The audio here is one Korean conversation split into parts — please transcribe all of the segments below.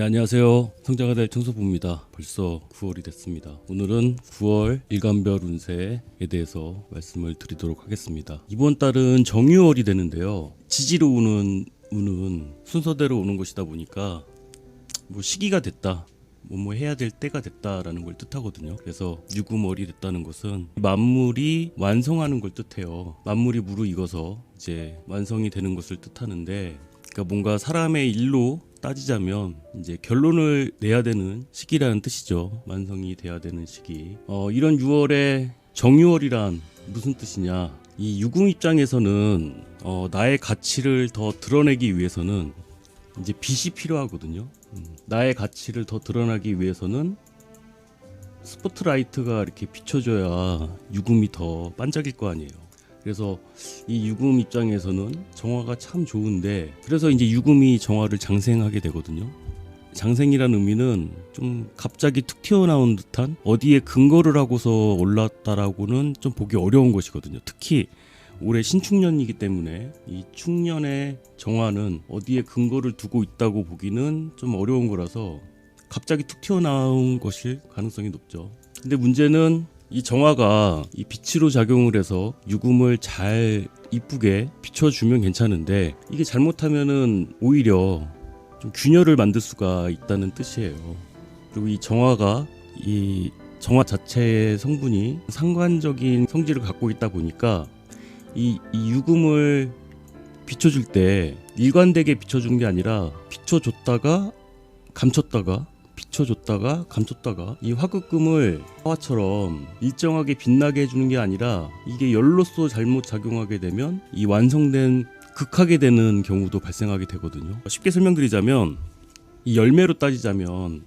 네, 안녕하세요. 성자가 될 청소부입니다. 벌써 9월이 됐습니다. 오늘은 9월 일간별 운세에 대해서 말씀을 드리도록 하겠습니다. 이번 달은 정유월이 되는데요. 지지로 오는 운은 순서대로 오는 것이다 보니까 뭐 시기가 됐다, 뭐 해야 될 때가 됐다라는 걸 뜻하거든요. 그래서 유금월이 됐다는 것은 만물이 완성하는 걸 뜻해요. 만물이 무르익어서 이제 완성이 되는 것을 뜻하는데, 그러니까 뭔가 사람의 일로 따지자면 이제 결론을 내야 되는 시기라는 뜻이죠. 완성이 돼야 되는 시기. 이런 6월에 정유월이란 무슨 뜻이냐? 이 유금 입장에서는 나의 가치를 더 드러내기 위해서는 이제 빛이 필요하거든요. 나의 가치를 더 드러나기 위해서는 스포트라이트가 이렇게 비춰줘야 유금이 더 반짝일 거 아니에요. 그래서 이 유금 입장에서는 정화가 참 좋은데, 그래서 이제 유금이 정화를 장생하게 되거든요. 장생이라는 의미는 좀 갑자기 툭 튀어나온 듯한, 어디에 근거를 하고서 올랐다라고는 좀 보기 어려운 것이거든요. 특히 올해 신축년이기 때문에 이 축년의 정화는 어디에 근거를 두고 있다고 보기는 좀 어려운 거라서 갑자기 툭 튀어나온 것일 가능성이 높죠. 근데 문제는 이 정화가 이 빛으로 작용을 해서 유금을 잘 이쁘게 비춰주면 괜찮은데, 이게 잘못하면은 오히려 좀 균열을 만들 수가 있다는 뜻이에요. 그리고 이 정화가, 이 정화 자체의 성분이 상관적인 성질을 갖고 있다 보니까 이 유금을 비춰줄 때 일관되게 비춰준 게 아니라 비춰줬다가 감췄다가 비춰줬다가 감췄다가, 이 화극금을 화처럼 일정하게 빛나게 해주는 게 아니라 이게 열로서 잘못 작용하게 되면 이 완성된 극하게 되는 경우도 발생하게 되거든요. 쉽게 설명드리자면, 이 열매로 따지자면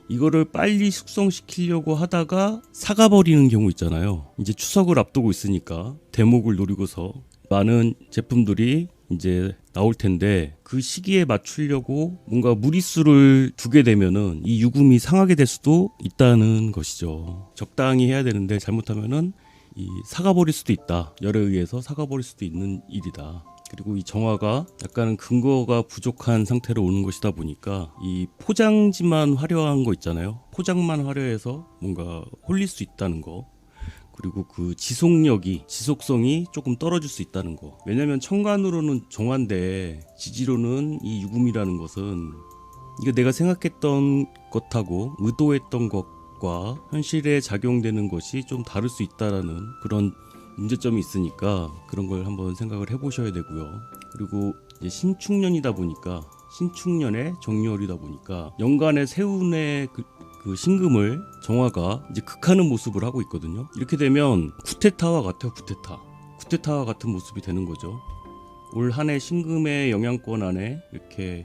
이거를 빨리 숙성시키려고 하다가 사가버리는 경우 있잖아요. 이제 추석을 앞두고 있으니까 대목을 노리고서 많은 제품들이 이제 나올 텐데, 그 시기에 맞추려고 뭔가 무리수를 두게 되면은 이 유금이 상하게 될 수도 있다는 것이죠. 적당히 해야 되는데 잘못하면은 이 사가버릴 수도 있다. 열에 의해서 사가버릴 수도 있는 일이다. 그리고 이 정화가 약간은 근거가 부족한 상태로 오는 것이다 보니까 이 포장지만 화려한 거 있잖아요. 포장만 화려해서 뭔가 홀릴 수 있다는 거. 그리고 그 지속성이 조금 떨어질 수 있다는 거. 왜냐면 천간으로는 정화인데 지지로는 이 유금이라는 것은, 이게 내가 생각했던 것하고 의도했던 것과 현실에 작용되는 것이 좀 다를 수 있다라는 그런 문제점이 있으니까 그런 걸 한번 생각을 해보셔야 되고요. 그리고 이제 신축년이다 보니까, 신축년의 정유월이다 보니까 연간의 세운의 그 신금을 정화가 이제 극하는 모습을 하고 있거든요. 이렇게 되면 쿠데타와 같아요. 쿠데타와 같은 모습이 되는 거죠. 올 한 해 신금의 영향권 안에 이렇게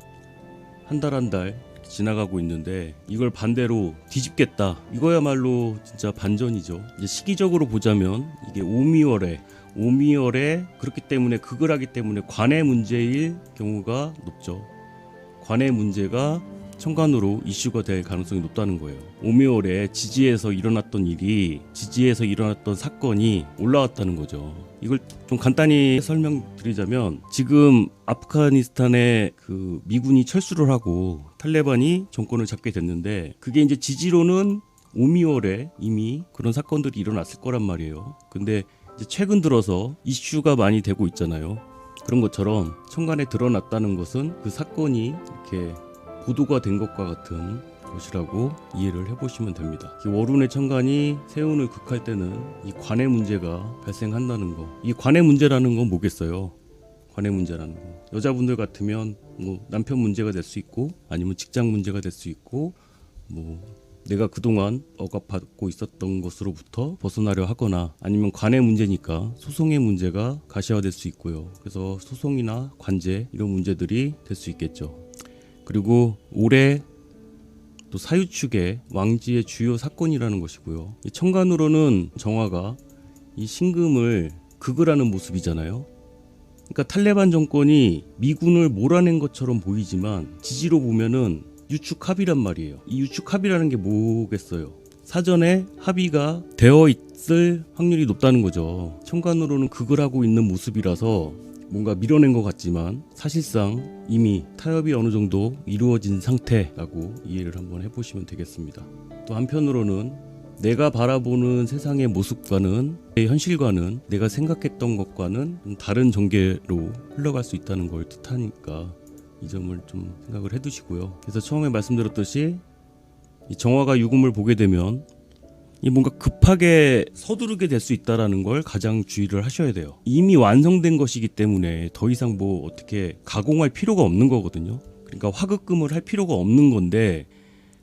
한 달 한 달 지나가고 있는데, 이걸 반대로 뒤집겠다, 이거야말로 진짜 반전이죠. 이제 시기적으로 보자면 이게 오미월에 그렇기 때문에 극을 하기 때문에 관의 문제일 경우가 높죠. 관의 문제가 천간으로 이슈가 될 가능성이 높다는 거예요. 오미월에 지지에서 일어났던 사건이 올라왔다는 거죠. 이걸 좀 간단히 설명드리자면, 지금 아프가니스탄에 그 미군이 철수를 하고 탈레반이 정권을 잡게 됐는데, 그게 이제 지지로는 오미월에 이미 그런 사건들이 일어났을 거란 말이에요. 근데 이제 최근 들어서 이슈가 많이 되고 있잖아요. 그런 것처럼 천간에 드러났다는 것은 그 사건이 이렇게 보도가 된 것과 같은 것이라고 이해를 해보시면 됩니다. 월운의 천간이 세운을 극할 때는 이 관의 문제가 발생한다는 거. 이 관의 문제라는 건 뭐겠어요? 관의 문제라는 거. 여자분들 같으면 뭐 남편 문제가 될 수 있고, 아니면 직장 문제가 될 수 있고, 뭐 내가 그동안 억압받고 있었던 것으로부터 벗어나려 하거나, 아니면 관의 문제니까 소송의 문제가 가시화될 수 있고요. 그래서 소송이나 관제 이런 문제들이 될 수 있겠죠. 그리고 올해 또 사유축의 왕지의 주요 사건이라는 것이고요. 이 천간으로는 정화가 이 신금을 극을 하는 모습이잖아요. 그러니까 탈레반 정권이 미군을 몰아낸 것처럼 보이지만 지지로 보면은 유축합이란 말이에요. 이 유축합이라는 게 뭐겠어요? 사전에 합의가 되어 있을 확률이 높다는 거죠. 천간으로는 극을 하고 있는 모습이라서 뭔가 밀어낸 것 같지만 사실상 이미 타협이 어느 정도 이루어진 상태라고 이해를 한번 해보시면 되겠습니다. 또 한편으로는 내가 바라보는 세상의 모습과는 내 현실과는 내가 생각했던 것과는 좀 다른 전개로 흘러갈 수 있다는 걸 뜻하니까 이 점을 좀 생각을 해두시고요. 그래서 처음에 말씀드렸듯이 이 정화가 유금을 보게 되면 이 뭔가 급하게 서두르게 될 수 있다라는 걸 가장 주의를 하셔야 돼요. 이미 완성된 것이기 때문에 더 이상 뭐 어떻게 가공할 필요가 없는 거거든요. 그러니까 화급금을 할 필요가 없는 건데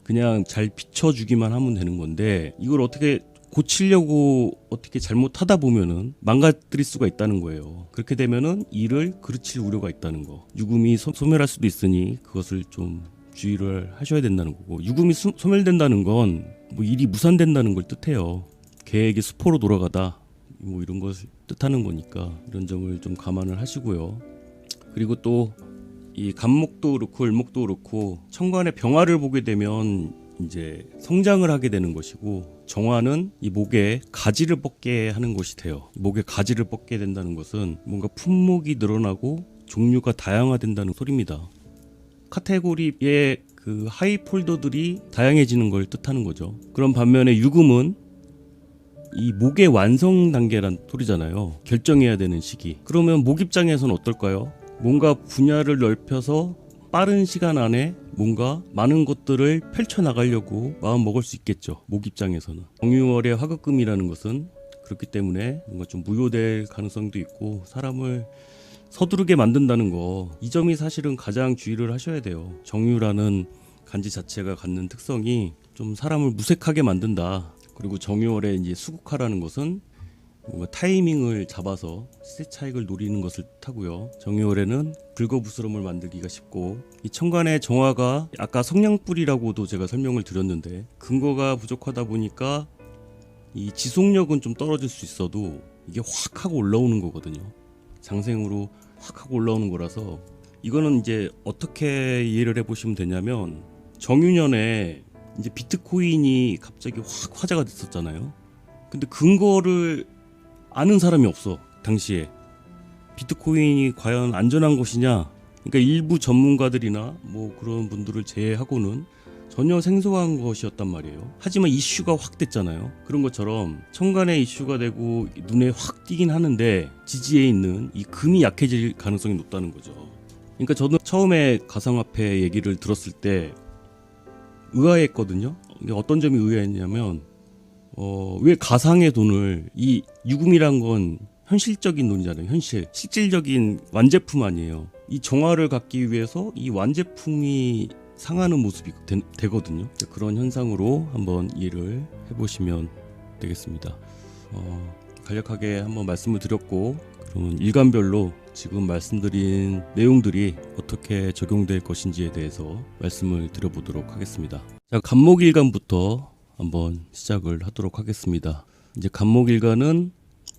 그냥 잘 비춰주기만 하면 되는 건데 이걸 어떻게 고치려고 어떻게 잘못하다 보면은 망가뜨릴 수가 있다는 거예요. 그렇게 되면은 일을 그르칠 우려가 있다는 거. 유금이 소멸할 수도 있으니 그것을 좀 주의를 하셔야 된다는 거고, 유금이 소멸된다는 건 뭐 일이 무산된다는 걸 뜻해요. 계획이 수포로 돌아가다 뭐 이런 것을 뜻하는 거니까 이런 점을 좀 감안을 하시고요. 그리고 또 이 간목도 그렇고 을목도 그렇고 천간의 병화를 보게 되면 이제 성장을 하게 되는 것이고, 정화는 이 목에 가지를 뻗게 하는 것이 돼요. 목에 가지를 뻗게 된다는 것은 뭔가 품목이 늘어나고 종류가 다양화된다는 소리입니다. 카테고리의 그 하이 폴더들이 다양해지는 걸 뜻하는 거죠. 그런 반면에 유금은 이 목의 완성 단계란 소리잖아요. 결정해야 되는 시기. 그러면 목 입장에서는 어떨까요? 뭔가 분야를 넓혀서 빠른 시간 안에 뭔가 많은 것들을 펼쳐나가려고 마음 먹을 수 있겠죠. 목 입장에서는. 정유월의 화급금이라는 것은 그렇기 때문에 뭔가 좀 무효될 가능성도 있고 사람을 서두르게 만든다는 거, 이 점이 사실은 가장 주의를 하셔야 돼요. 정유라는 간지 자체가 갖는 특성이 좀 사람을 무색하게 만든다. 그리고 정유월의 이제 수국화라는 것은 뭔가 타이밍을 잡아서 시세 차익을 노리는 것을 뜻하고요. 정유월에는 긁어부스럼을 만들기가 쉽고, 이 천간의 정화가 아까 성냥불이라고도 제가 설명을 드렸는데 근거가 부족하다 보니까 이 지속력은 좀 떨어질 수 있어도 이게 확 하고 올라오는 거거든요. 장생으로 확 하고 올라오는 거라서 이거는 이제 어떻게 이해를 해보시면 되냐면, 정유년에 이제 비트코인이 갑자기 확 화제가 됐었잖아요. 근데 근거를 아는 사람이 없어. 당시에 비트코인이 과연 안전한 것이냐, 그러니까 일부 전문가들이나 뭐 그런 분들을 제외하고는 전혀 생소한 것이었단 말이에요. 하지만 이슈가 확 됐잖아요. 그런 것처럼 천간에 이슈가 되고 눈에 확 띄긴 하는데 지지에 있는 이 금이 약해질 가능성이 높다는 거죠. 그러니까 저는 처음에 가상화폐 얘기를 들었을 때 의아했거든요. 근데 어떤 점이 의아했냐면 왜 가상의 돈을, 이 유금이란 건 현실적인 돈이잖아요. 현실, 실질적인 완제품 아니에요. 이 정화를 갖기 위해서 이 완제품이 상하는 모습이 되거든요. 그런 현상으로 한번 이해를 해보시면 되겠습니다. 간략하게 한번 말씀을 드렸고, 그러면 일간별로 지금 말씀드린 내용들이 어떻게 적용될 것인지에 대해서 말씀을 드려보도록 하겠습니다. 자, 간목일간부터 한번 시작을 하도록 하겠습니다. 이제 간목일간은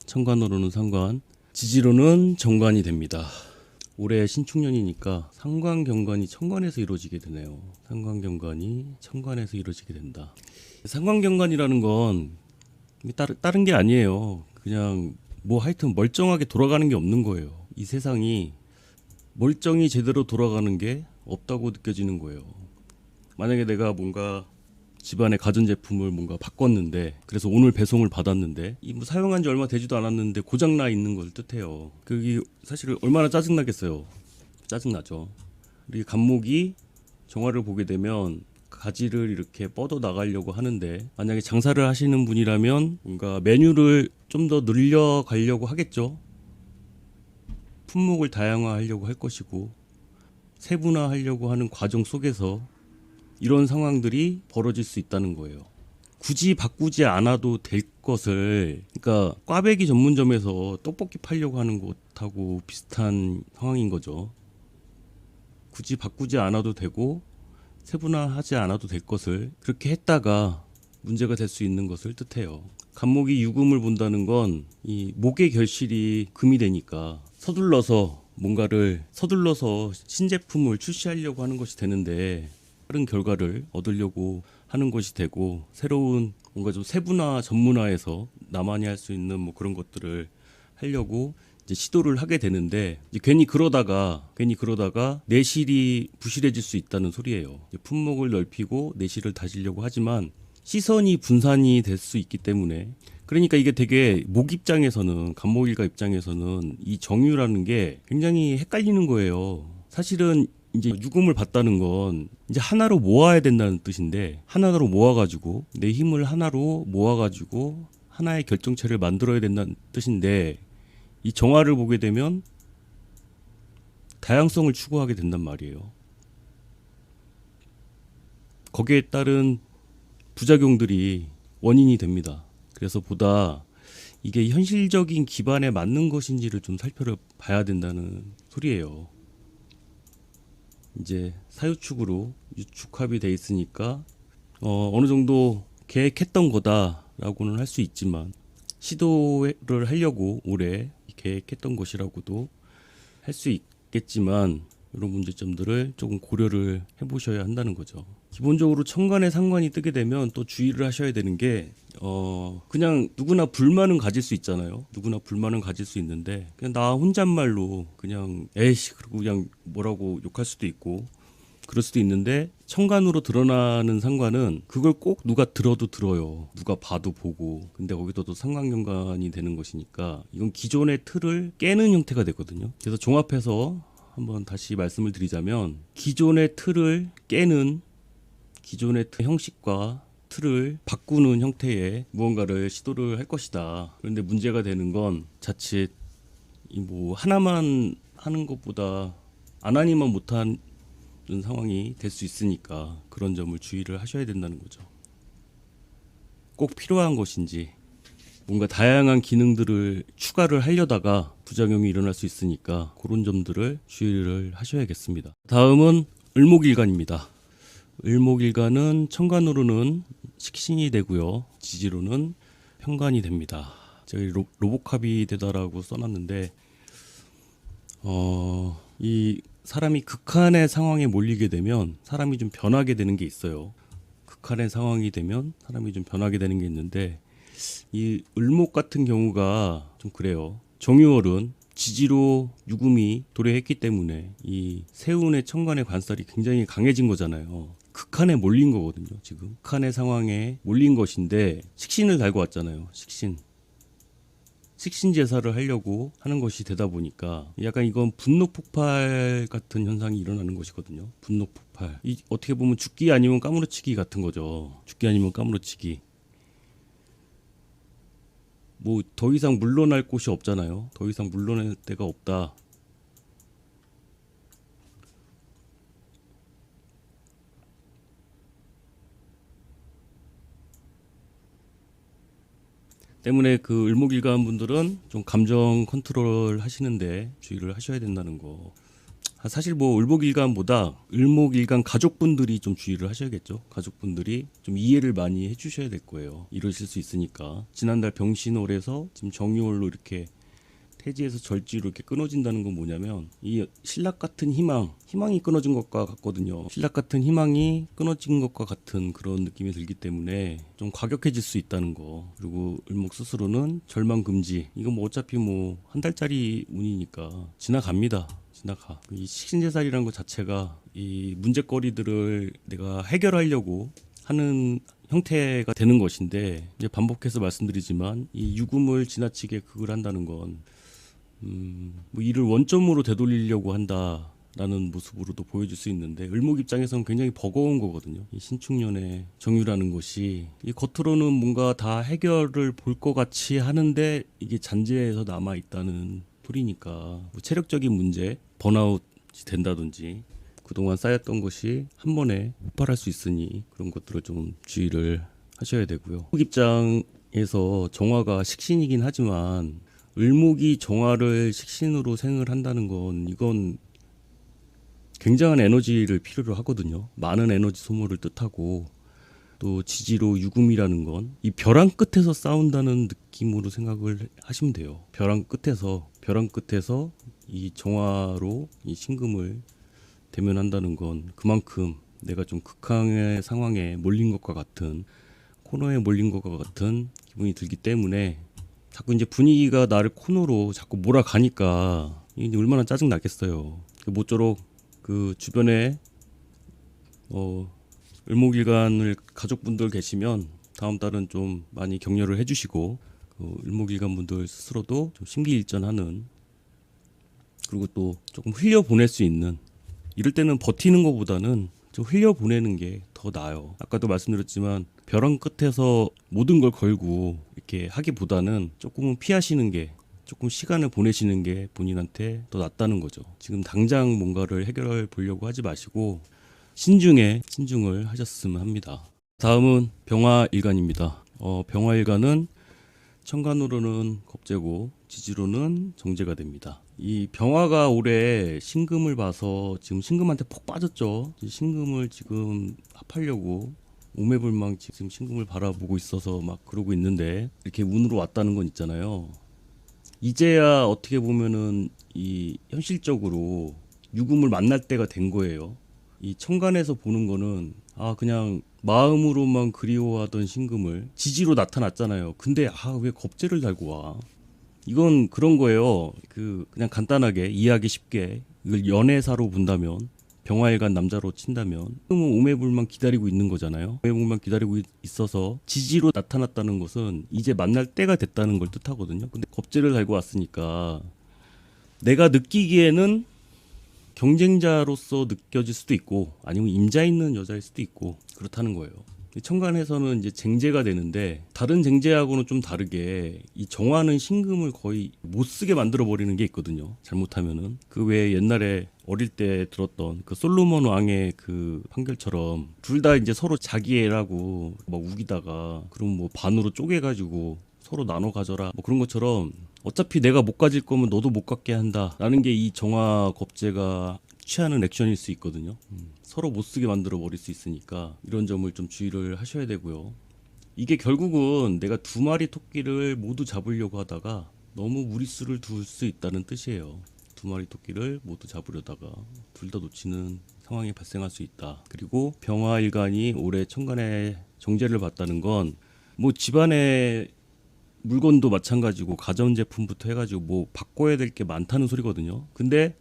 천간으로는 상관, 지지로는 정관이 됩니다. 올해 신축년이니까 상관경관이 천간에서 이루어지게 되네요. 상관경관이 천간에서 이루어지게 된다. 상관경관이라는 건 다른 게 아니에요. 그냥 뭐 하여튼 멀쩡하게 돌아가는 게 없는 거예요. 이 세상이 멀쩡히 제대로 돌아가는 게 없다고 느껴지는 거예요. 만약에 내가 뭔가 집안의 가전제품을 뭔가 바꿨는데, 그래서 오늘 배송을 받았는데 이 뭐 사용한 지 얼마 되지도 않았는데 고장나 있는 걸 뜻해요. 그게 사실 얼마나 짜증나겠어요. 짜증나죠. 우리 간목이 정화를 보게 되면 가지를 이렇게 뻗어 나가려고 하는데, 만약에 장사를 하시는 분이라면 뭔가 메뉴를 좀 더 늘려 가려고 하겠죠. 품목을 다양화하려고 할 것이고, 세분화하려고 하는 과정 속에서 이런 상황들이 벌어질 수 있다는 거예요. 굳이 바꾸지 않아도 될 것을, 그러니까 꽈배기 전문점에서 떡볶이 팔려고 하는 것하고 비슷한 상황인 거죠. 굳이 바꾸지 않아도 되고 세분화하지 않아도 될 것을 그렇게 했다가 문제가 될 수 있는 것을 뜻해요. 간목이 유금을 본다는 건 이 목의 결실이 금이 되니까 서둘러서 신제품을 출시하려고 하는 것이 되는데, 다른 결과를 얻으려고 하는 것이 되고, 새로운 뭔가 좀 세분화 전문화해서 나만이 할 수 있는 뭐 그런 것들을 하려고 이제 시도를 하게 되는데 이제 괜히 그러다가 내실이 부실해질 수 있다는 소리예요. 이제 품목을 넓히고 내실을 다지려고 하지만 시선이 분산이 될 수 있기 때문에 그러니까 이게 되게 목 입장에서는 간목일가 입장에서는 이 정유라는 게 굉장히 헷갈리는 거예요. 사실은 이제 유금을 받다는 건 이제 하나로 모아야 된다는 뜻인데 하나로 모아가지고 내 힘을 하나로 모아가지고 하나의 결정체를 만들어야 된다는 뜻인데 이 정화를 보게 되면 다양성을 추구하게 된단 말이에요. 거기에 따른 부작용들이 원인이 됩니다. 그래서 보다 이게 현실적인 기반에 맞는 것인지를 좀 살펴봐야 된다는 소리예요. 이제 사유축으로 유축합이 돼 있으니까 어느 정도 계획했던 거다라고는 할 수 있지만 시도를 하려고 올해 계획했던 것이라고도 할 수 있겠지만 이런 문제점들을 조금 고려를 해보셔야 한다는 거죠. 기본적으로 천간에 상관이 뜨게 되면 또 주의를 하셔야 되는 게 그냥 누구나 불만은 가질 수 있잖아요. 누구나 불만은 가질 수 있는데 그냥 나 혼잣말로 그냥 에이씨 그러고 그냥 뭐라고 욕할 수도 있고 그럴 수도 있는데 천간으로 드러나는 상관은 그걸 꼭 누가 들어도 들어요. 누가 봐도 보고. 근데 거기서도 상관경관이 되는 것이니까 이건 기존의 틀을 깨는 형태가 되거든요. 그래서 종합해서 한번 다시 말씀을 드리자면 기존의 틀을 깨는 기존의 형식과 틀을 바꾸는 형태의 무언가를 시도를 할 것이다. 그런데 문제가 되는 건 자칫 뭐 하나만 하는 것보다 안 하니만 못하는 상황이 될 수 있으니까 그런 점을 주의를 하셔야 된다는 거죠. 꼭 필요한 것인지 뭔가 다양한 기능들을 추가를 하려다가 부작용이 일어날 수 있으니까 그런 점들을 주의를 하셔야겠습니다. 다음은 을목일간입니다. 을목일간은 천간으로는 식신이 되고요. 지지로는 편간이 됩니다. 제가 로복합이 되다라고 써놨는데 이 사람이 극한의 상황에 몰리게 되면 사람이 좀 변하게 되는 게 있어요. 극한의 상황이 되면 사람이 좀 변하게 되는 게 있는데 이 을목 같은 경우가 좀 그래요. 정유월은 지지로 유금이 도래했기 때문에 이 세운의 천간의 관살이 굉장히 강해진 거잖아요. 극한에 몰린 거거든요. 지금 극한의 상황에 몰린 것인데 식신을 달고 왔잖아요. 식신 제사를 하려고 하는 것이 되다 보니까 약간 이건 분노 폭발 같은 현상이 일어나는 것이거든요. 분노 폭발. 이 어떻게 보면 죽기 아니면 까무러치기 같은 거죠. 죽기 아니면 까무러치기. 뭐 더 이상 물러날 곳이 없잖아요. 더 이상 물러날 데가 없다. 때문에 그 을목일간 분들은 좀 감정 컨트롤 하시는데 주의를 하셔야 된다는 거. 사실 뭐 을목일간보다 을목일간 가족분들이 좀 주의를 하셔야겠죠. 가족분들이 좀 이해를 많이 해주셔야 될 거예요. 이러실 수 있으니까. 지난달 병신월에서 지금 정유월로 이렇게 태지에서 절지로 이렇게 끊어진다는 건 뭐냐면 이 신락 같은 희망이 끊어진 것과 같거든요. 신락 같은 희망이 끊어진 것과 같은 그런 느낌이 들기 때문에 좀 과격해질 수 있다는 거. 그리고 을목 스스로는 절망 금지. 이거 뭐 어차피 뭐 한 달짜리 운이니까 지나갑니다. 지나가. 이 식신제살이라는 것 자체가 이 문제거리들을 내가 해결하려고 하는 형태가 되는 것인데 이제 반복해서 말씀드리지만 이 유금을 지나치게 극을 한다는 건 뭐 이를 원점으로 되돌리려고 한다라는 모습으로도 보여줄 수 있는데 을목 입장에서는 굉장히 버거운 거거든요. 이 신축년의 정유라는 것이 이 겉으로는 뭔가 다 해결을 볼 것 같이 하는데 이게 잔재에서 남아 있다는 소리니까 뭐 체력적인 문제, 번아웃이 된다든지 그동안 쌓였던 것이 한 번에 폭발할 수 있으니 그런 것들을 좀 주의를 하셔야 되고요. 을목 입장에서 정화가 식신이긴 하지만 을목이 정화를 식신으로 생을 한다는 건 이건 굉장한 에너지를 필요로 하거든요. 많은 에너지 소모를 뜻하고 또 지지로 유금이라는 건 이 벼랑 끝에서 싸운다는 느낌으로 생각을 하시면 돼요. 벼랑 끝에서 이 정화로 이 신금을 대면한다는 건 그만큼 내가 좀 극한의 상황에 몰린 것과 같은 코너에 몰린 것과 같은 기분이 들기 때문에 자꾸 이제 분위기가 나를 코너로 자꾸 몰아가니까 이게 얼마나 짜증 나겠어요. 모쪼록 그 주변에 을목일간을 가족분들 계시면 다음 달은 좀 많이 격려를 해주시고 을목일간 분들 스스로도 좀 심기일전하는, 그리고 또 조금 흘려보낼 수 있는, 이럴 때는 버티는 것보다는 좀 흘려보내는 게 더 나아요. 아까도 말씀드렸지만 벼랑 끝에서 모든 걸 걸고 이렇게 하기보다는 조금은 피하시는 게, 조금 시간을 보내시는 게 본인한테 더 낫다는 거죠. 지금 당장 뭔가를 해결해 보려고 하지 마시고 신중을 하셨으면 합니다. 다음은 병화일간입니다. 병화일간은 천간으로는 겁재고 지지로는 정제가 됩니다. 이 병화가 올해 신금을 봐서 지금 신금한테 폭 빠졌죠. 신금을 지금 합하려고 오매불망 지금 신금을 바라보고 있어서 막 그러고 있는데, 이렇게 운으로 왔다는 건 있잖아요. 이제야 어떻게 보면은 이 현실적으로 유금을 만날 때가 된 거예요. 이 천간에서 보는 거는 그냥 마음으로만 그리워하던 신금을 지지로 나타났잖아요. 근데 왜 겁재를 달고 와? 이건 그런 거예요. 그냥 간단하게 이해하기 쉽게 이걸 연애사로 본다면, 병화일간 남자로 친다면 오매불만 기다리고 있는 거잖아요. 오매불만 기다리고 있어서 지지로 나타났다는 것은 이제 만날 때가 됐다는 걸 뜻하거든요. 근데 겁재를 달고 왔으니까 내가 느끼기에는 경쟁자로서 느껴질 수도 있고 아니면 임자 있는 여자일 수도 있고 그렇다는 거예요. 천간에서는 이제 쟁제가 되는데, 다른 쟁제하고는 좀 다르게 이 정화는 신금을 거의 못 쓰게 만들어 버리는 게 있거든요. 잘못하면은 그 외에 옛날에 어릴 때 들었던 그 솔로몬 왕의 그 판결처럼 둘 다 이제 서로 자기 애라고 막 우기다가 그럼 뭐 반으로 쪼개가지고 서로 나눠 가져라 뭐 그런 것처럼, 어차피 내가 못 가질 거면 너도 못 갖게 한다라는 게 이 정화 겁재가 취하는 액션일 수 있거든요. 서로 못 쓰게 만들어 버릴 수 있으니까 이런 점을 좀 주의를 하셔야 되고요. 이게 결국은 내가 두 마리 토끼를 모두 잡으려고 하다가 너무 무리수를 둘 수 있다는 뜻이에요. 두 마리 토끼를 모두 잡으려다가 둘 다 놓치는 상황이 발생할 수 있다. 그리고 병화일간이 올해 천간에 정제를 받다는 건 뭐 집안의 물건도 마찬가지고 가전제품부터 해가지고 뭐 바꿔야 될 게 많다는 소리거든요. 근데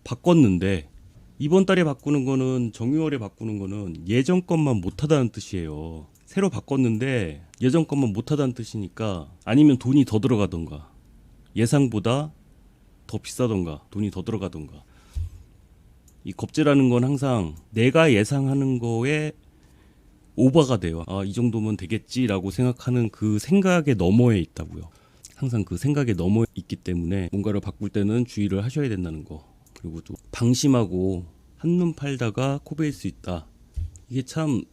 바꿨는데 이번 달에 바꾸는 거는, 정유월에 바꾸는 거는 예전 것만 못하다는 뜻이에요. 새로 바꿨는데 예전 것만 못하다는 뜻이니까, 아니면 돈이 더 들어가던가 예상보다 더 비싸던가 돈이 더 들어가던가. 이 겁재라는 건 항상 내가 예상하는 거에 오버가 돼요. 이 정도면 되겠지라고 생각하는 그 생각의 너머에 있다고요. 항상 그 생각에 넘어 있기 때문에 뭔가를 바꿀 때는 주의를 하셔야 된다는 거. 그리고 또 방심하고 한눈 팔다가 코베일 수 있다. 이게 참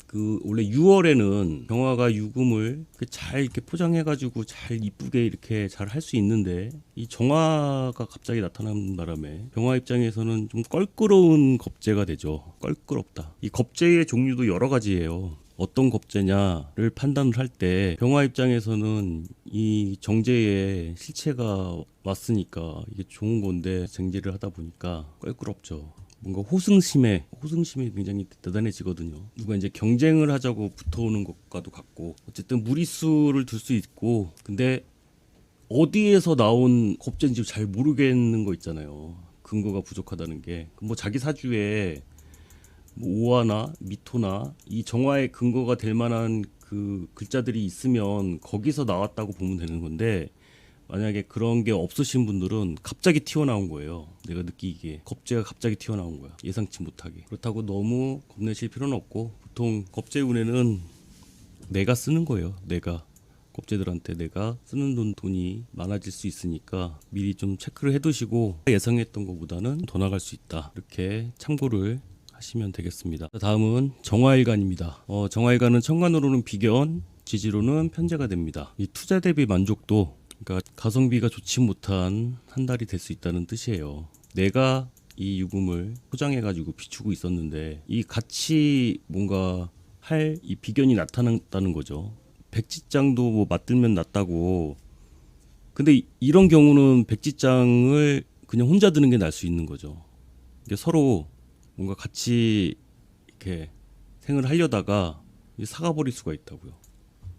원래 6월에는 병화가 유금을 잘 이렇게 포장해가지고 잘 이쁘게 이렇게 잘 할 수 있는데, 이 정화가 갑자기 나타나는 바람에 병화 입장에서는 좀 껄끄러운 겁재가 되죠. 껄끄럽다. 이 겁재의 종류도 여러 가지예요. 어떤 겁재냐를 판단을 할 때 병화 입장에서는 이 정제의 실체가 왔으니까 이게 좋은 건데 쟁제를 하다 보니까 껄끄럽죠. 뭔가 호승심이 굉장히 대단해지거든요. 누가 이제 경쟁을 하자고 붙어오는 것과도 같고, 어쨌든 무리수를 둘 수 있고, 근데 어디에서 나온 겁재인지 잘 모르겠는 거 있잖아요. 근거가 부족하다는 게. 뭐 자기 사주에 뭐 오화나 미토나 이 정화의 근거가 될 만한 그 글자들이 있으면 거기서 나왔다고 보면 되는 건데, 만약에 그런 게 없으신 분들은 갑자기 튀어나온 거예요. 내가 느끼기에 겁재가 갑자기 튀어나온 거야. 예상치 못하게. 그렇다고 너무 겁내실 필요는 없고, 보통 겁재 운에는 내가 쓰는 거예요. 내가 겁재들한테 내가 쓰는 돈이 많아질 수 있으니까 미리 좀 체크를 해두시고, 예상했던 것보다는 더 나갈 수 있다, 이렇게 참고를 하시면 되겠습니다. 다음은 정화일간입니다. 정화일간은 천간으로는 비견, 지지로는 편재가 됩니다. 이 투자 대비 만족도, 그러니까 가성비가 좋지 못한 한 달이 될 수 있다는 뜻이에요. 내가 이 유금을 포장해가지고 비추고 있었는데 이 같이 뭔가 할 이 비견이 나타났다는 거죠. 백지장도 뭐 맞들면 낫다고. 근데 이런 경우는 백지장을 그냥 혼자 드는 게 나을 수 있는 거죠. 이게 서로 뭔가 같이 이렇게 생을 하려다가 사가버릴 수가 있다고요.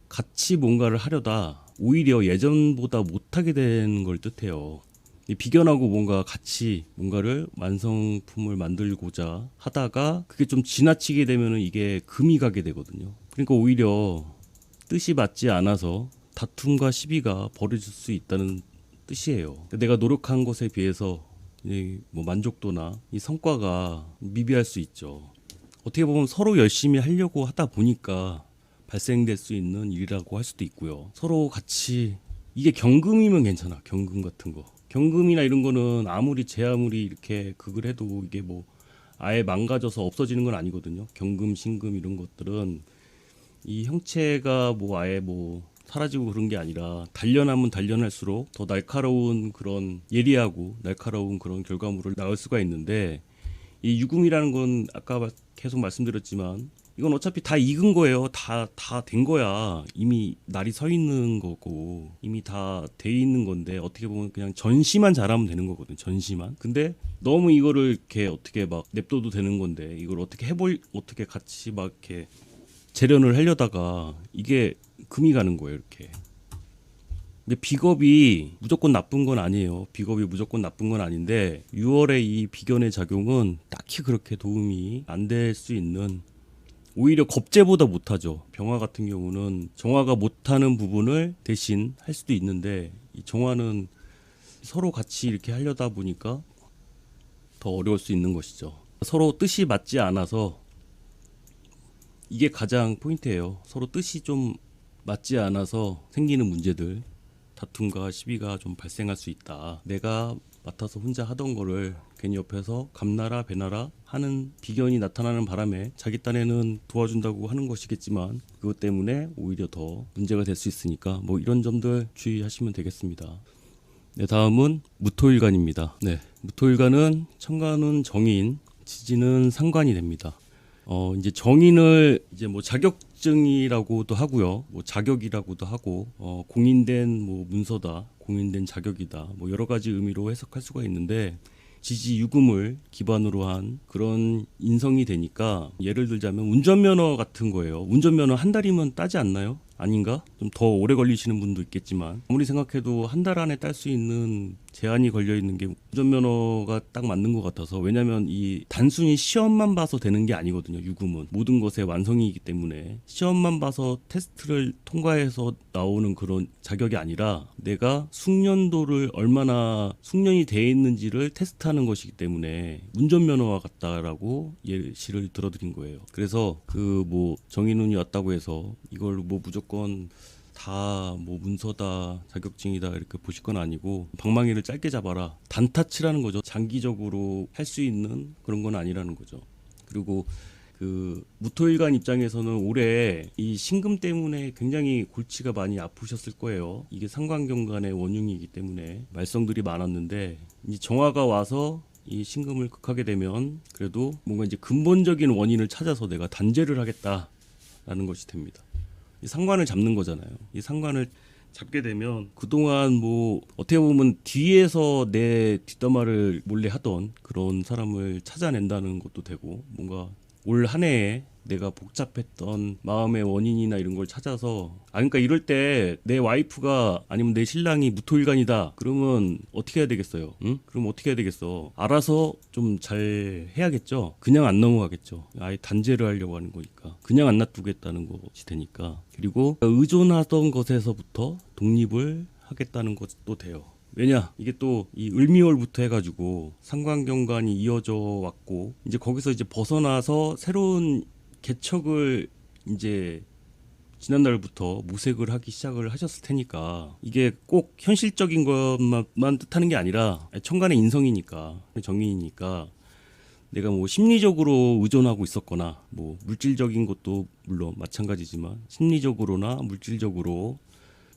같이 뭔가를 하려다 오히려 예전보다 못하게 되는 걸 뜻해요. 이 비견하고 뭔가 같이 뭔가를 완성품을 만들고자 하다가 그게 좀 지나치게 되면은 이게 금이 가게 되거든요. 그러니까 오히려 뜻이 맞지 않아서 다툼과 시비가 벌어질 수 있다는 뜻이에요. 내가 노력한 것에 비해서 뭐 만족도나 이 성과가 미비할 수 있죠. 어떻게 보면 서로 열심히 하려고 하다 보니까 발생될 수 있는 일이라고 할 수도 있고요. 서로 같이 이게 경금이면 괜찮아. 경금 같은 거. 경금이나 이런 거는 제 아무리 이렇게 극을 해도 이게 뭐 아예 망가져서 없어지는 건 아니거든요. 경금, 신금 이런 것들은 이 형체가 뭐 아예 뭐 사라지고 그런 게 아니라 단련하면 단련할수록 더 날카로운 그런 예리하고 날카로운 그런 결과물을 낳을 수가 있는데 이 유금이라는 건 아까 계속 말씀드렸지만 이건 어차피 다 익은 거예요. 다 된 거야. 이미 날이 서 있는 거고 이미 다 돼 있는 건데 어떻게 보면 그냥 전시만 잘하면 되는 거거든. 전시만. 근데 너무 이거를 이렇게 어떻게 막 냅둬도 되는 건데 이걸 어떻게 같이 막 이렇게 재련을 하려다가 이게 금이 가는 거예요. 이렇게. 근데 비겁이 무조건 나쁜 건 아니에요. 비겁이 무조건 나쁜 건 아닌데 6월에 이 비견의 작용은 딱히 그렇게 도움이 안 될 수 있는 오히려 겁재보다 못하죠. 병화 같은 경우는 정화가 못하는 부분을 대신 할 수도 있는데 이 정화는 서로 같이 이렇게 하려다 보니까 더 어려울 수 있는 것이죠. 서로 뜻이 맞지 않아서 이게 가장 포인트예요. 서로 뜻이 좀 맞지 않아서 생기는 문제들, 다툼과 시비가 좀 발생할 수 있다. 내가 맡아서 혼자 하던 거를 괜히 옆에서 감나라 배나라 하는 비견이 나타나는 바람에 자기 딴에는 도와준다고 하는 것이겠지만 그것 때문에 오히려 더 문제가 될 수 있으니까 뭐 이런 점들 주의하시면 되겠습니다. 네, 다음은 무토일간입니다. 네, 무토일간은 천간은 정인, 지지는 상관이 됩니다. 이제 정인을 이제 뭐 자격증이라고도 하고요, 뭐 자격이라고도 하고, 공인된 뭐 문서다, 공인된 자격이다, 뭐 여러 가지 의미로 해석할 수가 있는데 지지 유금을 기반으로 한 그런 인성이 되니까 예를 들자면 운전면허 같은 거예요. 운전면허 한 달이면 따지 않나요? 아닌가? 좀 더 오래 걸리시는 분도 있겠지만 아무리 생각해도 한 달 안에 딸 수 있는 제한이 걸려 있는 게 운전면허가 딱 맞는 것 같아서 왜냐하면 이 단순히 시험만 봐서 되는 게 아니거든요. 유금은 모든 것의 완성이기 때문에 시험만 봐서 테스트를 통과해서 나오는 그런 자격이 아니라 내가 숙련도를 얼마나 숙련이 돼 있는지를 테스트하는 것이기 때문에 운전면허와 같다라고 예시를 들어드린 거예요. 그래서 그 뭐 정인운이 왔다고 해서 이걸 뭐 무조건 다 뭐 문서다 자격증이다 이렇게 보실 건 아니고 방망이를 짧게 잡아라 단타치라는 거죠. 장기적으로 할 수 있는 그런 건 아니라는 거죠. 그리고 그 무토일간 입장에서는 올해 이 신금 때문에 굉장히 골치가 많이 아프셨을 거예요. 이게 상관경간의 원흉이기 때문에 말썽들이 많았는데 이 정화가 와서 이 신금을 극하게 되면 그래도 뭔가 이제 근본적인 원인을 찾아서 내가 단죄를 하겠다라는 것이 됩니다. 이 상관을 잡는 거잖아요. 이 상관을 잡게 되면 그동안 뭐 어떻게 보면 뒤에서 내 뒷담화를 몰래 하던 그런 사람을 찾아낸다는 것도 되고 뭔가 올 한 해에 내가 복잡했던 마음의 원인이나 이런 걸 찾아서 그러니까 이럴 때 내 와이프가 아니면 내 신랑이 무토일간이다 그러면 어떻게 해야 되겠어요? 응? 그럼 어떻게 해야 되겠어? 알아서 좀 잘 해야겠죠. 그냥 안 넘어가겠죠. 아예 단죄를 하려고 하는 거니까 그냥 안 놔두겠다는 것이 되니까. 그리고 의존하던 것에서부터 독립을 하겠다는 것도 돼요. 왜냐 이게 또 이 을미월부터 해가지고 상관경관이 이어져 왔고 이제 거기서 이제 벗어나서 새로운 개척을 이제 지난달부터 모색을 하기 시작을 하셨을 테니까 이게 꼭 현실적인 것만 뜻하는 게 아니라 천간의 인성이니까 정인이니까 내가 뭐 심리적으로 의존하고 있었거나 뭐 물질적인 것도 물론 마찬가지지만 심리적으로나 물질적으로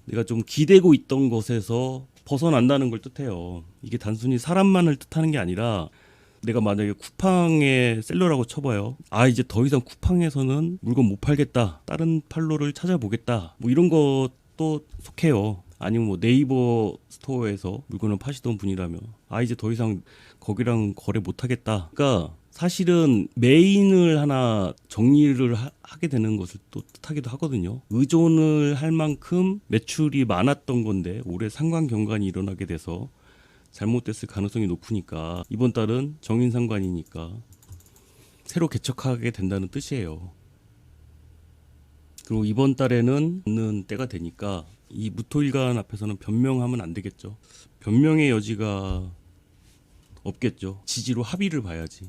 내가 좀 기대고 있던 것에서 벗어난다는 걸 뜻해요. 이게 단순히 사람만을 뜻하는 게 아니라 내가 만약에 쿠팡의 셀러라고 쳐봐요. 이제 더 이상 쿠팡에서는 물건 못 팔겠다. 다른 판로를 찾아보겠다. 뭐 이런 것도 속해요. 아니면 뭐 네이버 스토어에서 물건을 파시던 분이라면 이제 더 이상 거기랑 거래 못 하겠다. 그러니까 사실은 메인을 하나 정리를 하게 되는 것을 또 뜻하기도 하거든요. 의존을 할 만큼 매출이 많았던 건데 올해 상관경관이 일어나게 돼서 잘못됐을 가능성이 높으니까 이번 달은 정인상관이니까 새로 개척하게 된다는 뜻이에요. 그리고 이번 달에는 있는 때가 되니까 이 무토일간 앞에서는 변명하면 안 되겠죠. 변명의 여지가 없겠죠. 지지로 합의를 봐야지.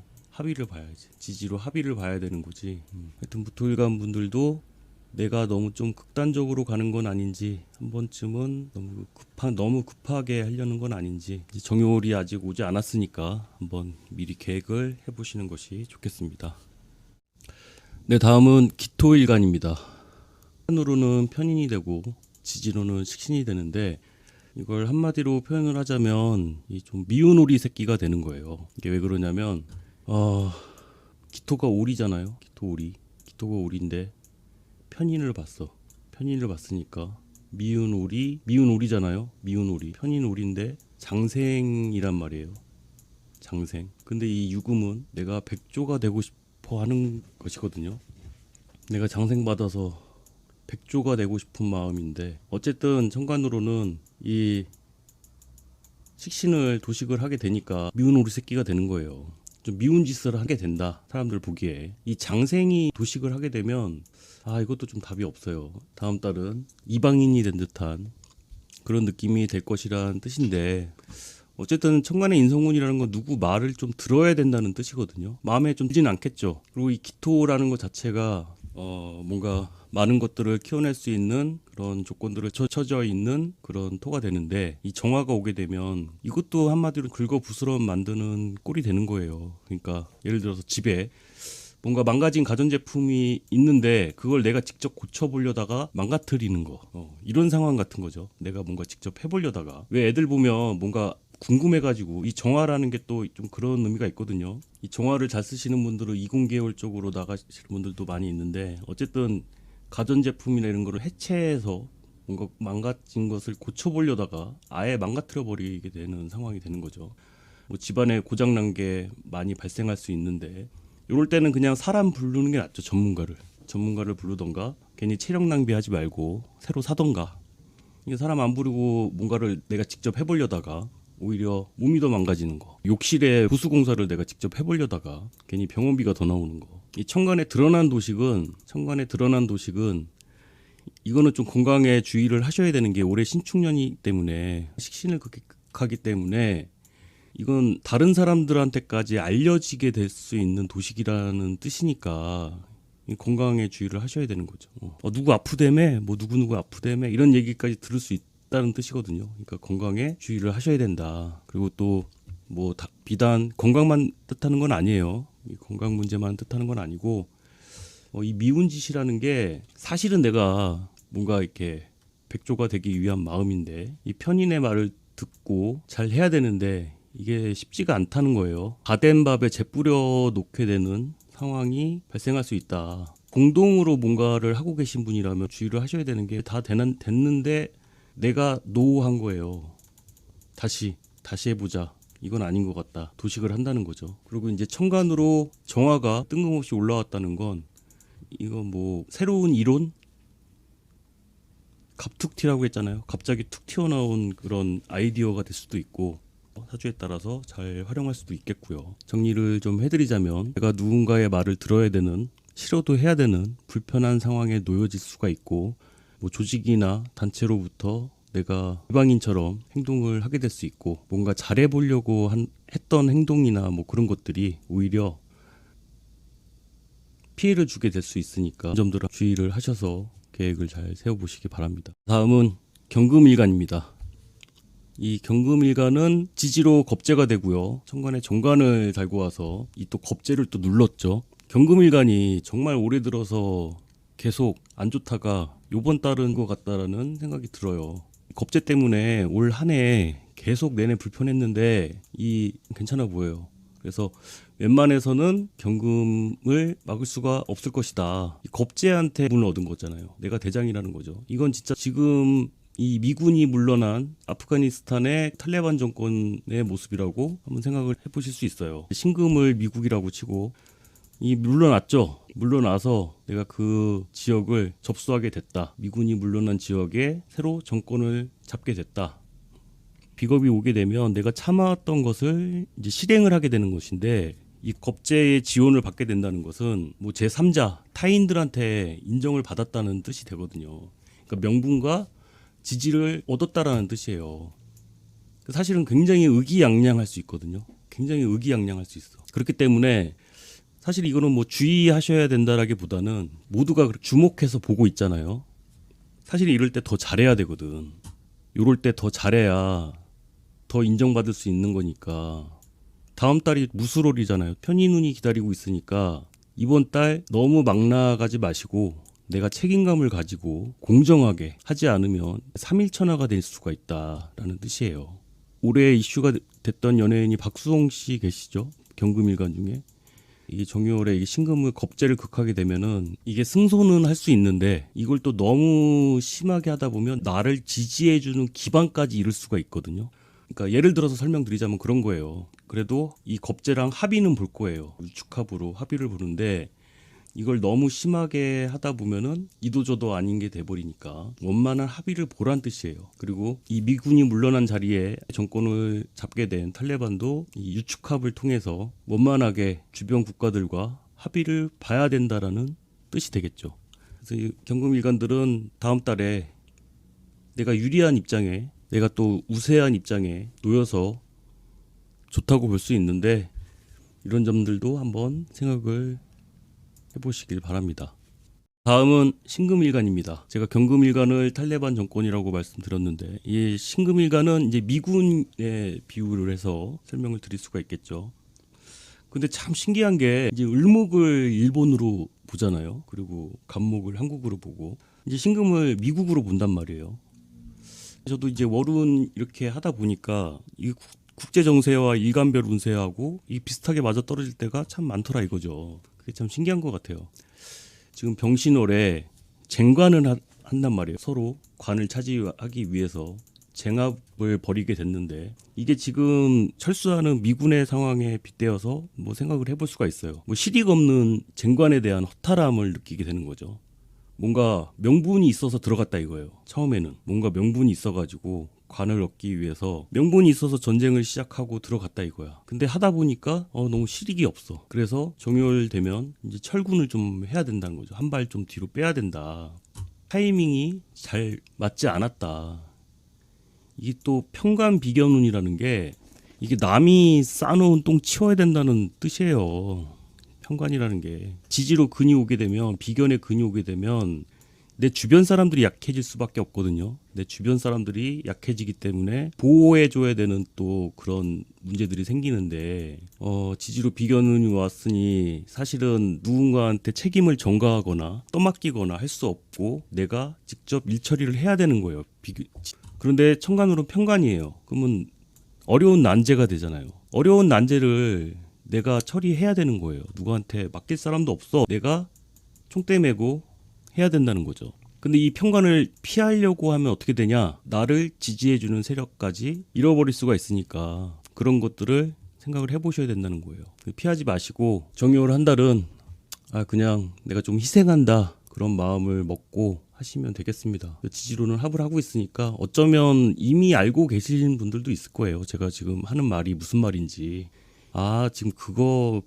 지지로 합의를 봐야 되는 거지. 하여튼 무토일간 분들도 내가 너무 좀 극단적으로 가는 건 아닌지, 한 번쯤은 너무 급하게 하려는 건 아닌지, 이제 정요일이 아직 오지 않았으니까 한번 미리 계획을 해보시는 것이 좋겠습니다. 네, 다음은 기토일간입니다. 한으로는 편인이 되고 지지로는 식신이 되는데, 이걸 한마디로 표현을 하자면 이 좀 미운 오리 새끼가 되는 거예요. 이게 왜 그러냐면 기토가 오리잖아요. 기토가 오리인데 편인을 봤으니까 미운 오리잖아요. 미운 오리, 편인 오리인데 장생이란 말이에요. 장생. 근데 이 유금은 내가 백조가 되고 싶어 하는 것이거든요. 내가 장생 받아서 백조가 되고 싶은 마음인데, 어쨌든 천간으로는 이 식신을 도식을 하게 되니까 미운 오리 새끼가 되는 거예요. 좀 미운 짓을 하게 된다, 사람들 보기에. 이 장생이 도식을 하게 되면 이것도 좀 답이 없어요. 다음 달은 이방인이 된 듯한 그런 느낌이 될 것이란 뜻인데, 어쨌든 천간의 인성운이라는 건 누구 말을 좀 들어야 된다는 뜻이거든요. 마음에 좀 들진 않겠죠. 그리고 이 기토라는 것 자체가 뭔가 많은 것들을 키워낼 수 있는 그런 조건들을 쳐져 있는 그런 토가 되는데, 이 정화가 오게 되면 이것도 한마디로 긁어부스럼 만드는 꼴이 되는 거예요. 그러니까 예를 들어서 집에 뭔가 망가진 가전제품이 있는데 그걸 내가 직접 고쳐보려다가 망가뜨리는 거, 이런 상황 같은 거죠. 내가 뭔가 직접 해보려다가, 왜 애들 보면 뭔가 궁금해가지고, 이 정화라는 게 또 좀 그런 의미가 있거든요. 이 정화를 잘 쓰시는 분들은 이공계열 쪽으로 나가시는 분들도 많이 있는데, 어쨌든 가전제품이나 이런 거를 해체해서 뭔가 망가진 것을 고쳐보려다가 아예 망가뜨려 버리게 되는 상황이 되는 거죠. 뭐 집안에 고장난 게 많이 발생할 수 있는데, 이럴 때는 그냥 사람 부르는 게 낫죠. 전문가를 부르던가, 괜히 체력 낭비하지 말고 새로 사던가. 이게 사람 안 부르고 뭔가를 내가 직접 해보려다가 오히려 몸이 더 망가지는 거, 욕실에 부수공사를 내가 직접 해보려다가 괜히 병원비가 더 나오는 거. 이 천간에 드러난 도식은 이거는 좀 건강에 주의를 하셔야 되는 게, 올해 신축년이기 때문에 식신을 그렇게 극하기 때문에 이건 다른 사람들한테까지 알려지게 될 수 있는 도식이라는 뜻이니까 건강에 주의를 하셔야 되는 거죠. 누구 아프다며, 뭐 누구 아프다며, 이런 얘기까지 들을 수 있다는 뜻이거든요. 그러니까 건강에 주의를 하셔야 된다. 그리고 또 뭐 비단 건강만 뜻하는 건 아니에요. 건강 문제만 뜻하는 건 아니고, 이 미운 짓이라는 게 사실은 내가 뭔가 이렇게 백조가 되기 위한 마음인데, 이 편인의 말을 듣고 잘 해야 되는데 이게 쉽지가 않다는 거예요. 다 된 밥에 재 뿌려 놓게 되는 상황이 발생할 수 있다. 공동으로 뭔가를 하고 계신 분이라면 주의를 하셔야 되는 게, 다 됐는데 내가 노한 거예요. 다시 해보자. 이건 아닌 것 같다. 도식을 한다는 거죠. 그리고 이제 천간으로 정화가 뜬금없이 올라왔다는 건, 이건 뭐 새로운 이론? 갑툭튀라고 했잖아요. 갑자기 툭 튀어나온 그런 아이디어가 될 수도 있고, 사주에 따라서 잘 활용할 수도 있겠고요. 정리를 좀 해드리자면, 내가 누군가의 말을 들어야 되는, 싫어도 해야 되는 불편한 상황에 놓여질 수가 있고, 뭐 조직이나 단체로부터 내가 일방인처럼 행동을 하게 될 수 있고, 뭔가 잘해보려고 했던 행동이나 뭐 그런 것들이 오히려 피해를 주게 될 수 있으니까 점들을 주의를 하셔서 계획을 잘 세워보시기 바랍니다. 다음은 경금일간입니다. 이 경금일간은 지지로 겁재가 되고요. 천간에 정관을 달고 와서 이 또 겁재를 또 눌렀죠. 경금일간이 정말 올해 들어서 계속 안 좋다가 요번 달은 것 같다라는 생각이 들어요. 겁재 때문에 올 한 해 계속 내내 불편했는데 괜찮아 보여요. 그래서 웬만해서는 경금을 막을 수가 없을 것이다. 겁재한테 문을 얻은 거잖아요. 내가 대장이라는 거죠. 이건 진짜 지금 이 미군이 물러난 아프가니스탄의 탈레반 정권의 모습이라고 한번 생각을 해보실 수 있어요. 신금을 미국이라고 치고 이 물러났죠. 물러나서 내가 그 지역을 접수하게 됐다. 미군이 물러난 지역에 새로 정권을 잡게 됐다. 비겁이 오게 되면 내가 참아왔던 것을 이제 실행을 하게 되는 것인데, 이 겁제의 지원을 받게 된다는 것은 뭐 제3자 타인들한테 인정을 받았다는 뜻이 되거든요. 그러니까 명분과 지지를 얻었다라는 뜻이에요. 사실은 굉장히 의기양양할 수 있거든요. 굉장히 의기양양할 수 있어. 그렇기 때문에 사실 이거는 뭐 주의하셔야 된다라기보다는 모두가 주목해서 보고 있잖아요. 사실 이럴 때 더 잘해야 되거든. 이럴 때 더 잘해야 더 인정받을 수 있는 거니까. 다음 달이 무술월이잖아요. 편의눈이 기다리고 있으니까 이번 달 너무 막 나가지 마시고 내가 책임감을 가지고 공정하게 하지 않으면 3일천하가 될 수가 있다라는 뜻이에요. 올해 이슈가 됐던 연예인이 박수홍 씨 계시죠? 경금일간 중에. 이 정유월에 이 신금을 겁제를 극하게 되면은 이게 승소는 할 수 있는데 이걸 또 너무 심하게 하다 보면 나를 지지해주는 기반까지 잃을 수가 있거든요. 그러니까 예를 들어서 설명드리자면 그런 거예요. 그래도 이 겁제랑 합의는 볼 거예요. 유축합으로 합의를 보는데 이걸 너무 심하게 하다 보면은 이도저도 아닌 게 돼버리니까 원만한 합의를 보란 뜻이에요. 그리고 이 미군이 물러난 자리에 정권을 잡게 된 탈레반도 이 유축합을 통해서 원만하게 주변 국가들과 합의를 봐야 된다라는 뜻이 되겠죠. 그래서 이 경금일간들은 다음 달에 내가 유리한 입장에, 내가 또 우세한 입장에 놓여서 좋다고 볼 수 있는데, 이런 점들도 한번 생각을 해보시길 바랍니다. 다음은 신금일간입니다. 제가 경금일간을 탈레반 정권이라고 말씀드렸는데, 이 신금일간은 이제 미군에 비유를 해서 설명을 드릴 수가 있겠죠. 근데 참 신기한 게 이제 을목을 일본으로 보잖아요. 그리고 간목을 한국으로 보고 이제 신금을 미국으로 본단 말이에요. 저도 이제 월운 이렇게 하다 보니까 이 국제 정세와 일간별 운세하고 이 비슷하게 맞아 떨어질 때가 참 많더라 이거죠. 그게 참 신기한 것 같아요. 지금 병신월에 쟁관을 한단 말이에요. 서로 관을 차지하기 위해서 쟁압을 벌이게 됐는데, 이게 지금 철수하는 미군의 상황에 빗대어서 뭐 생각을 해볼 수가 있어요. 뭐 실익 없는 쟁관에 대한 허탈함을 느끼게 되는 거죠. 뭔가 명분이 있어서 들어갔다 이거예요. 처음에는 뭔가 명분이 있어가지고 관을 얻기 위해서 명분이 있어서 전쟁을 시작하고 들어갔다 이거야. 근데 하다 보니까 너무 실익이 없어. 그래서 정유월 되면 이제 철군을 좀 해야 된다는 거죠. 한 발 좀 뒤로 빼야 된다. 타이밍이 잘 맞지 않았다. 이게 또 평관비견운이라는 게 이게 남이 쌓아놓은 똥 치워야 된다는 뜻이에요. 편관이라는 게 지지로 근이 오게 되면, 비견에 근이 오게 되면 내 주변 사람들이 약해질 수밖에 없거든요. 내 주변 사람들이 약해지기 때문에 보호해줘야 되는 또 그런 문제들이 생기는데, 지지로 비견운이 왔으니 사실은 누군가한테 책임을 전가하거나 떠맡기거나 할 수 없고 내가 직접 일처리를 해야 되는 거예요. 그런데 천간으로는 편관이에요. 그러면 어려운 난제가 되잖아요. 어려운 난제를 내가 처리해야 되는 거예요. 누구한테 맡길 사람도 없어. 내가 총대 메고 해야 된다는 거죠. 근데 이 편관을 피하려고 하면 어떻게 되냐? 나를 지지해주는 세력까지 잃어버릴 수가 있으니까 그런 것들을 생각을 해보셔야 된다는 거예요. 피하지 마시고 정유월 한 달은 그냥 내가 좀 희생한다, 그런 마음을 먹고 하시면 되겠습니다. 지지로는 합을 하고 있으니까 어쩌면 이미 알고 계신 분들도 있을 거예요. 제가 지금 하는 말이 무슨 말인지. 지금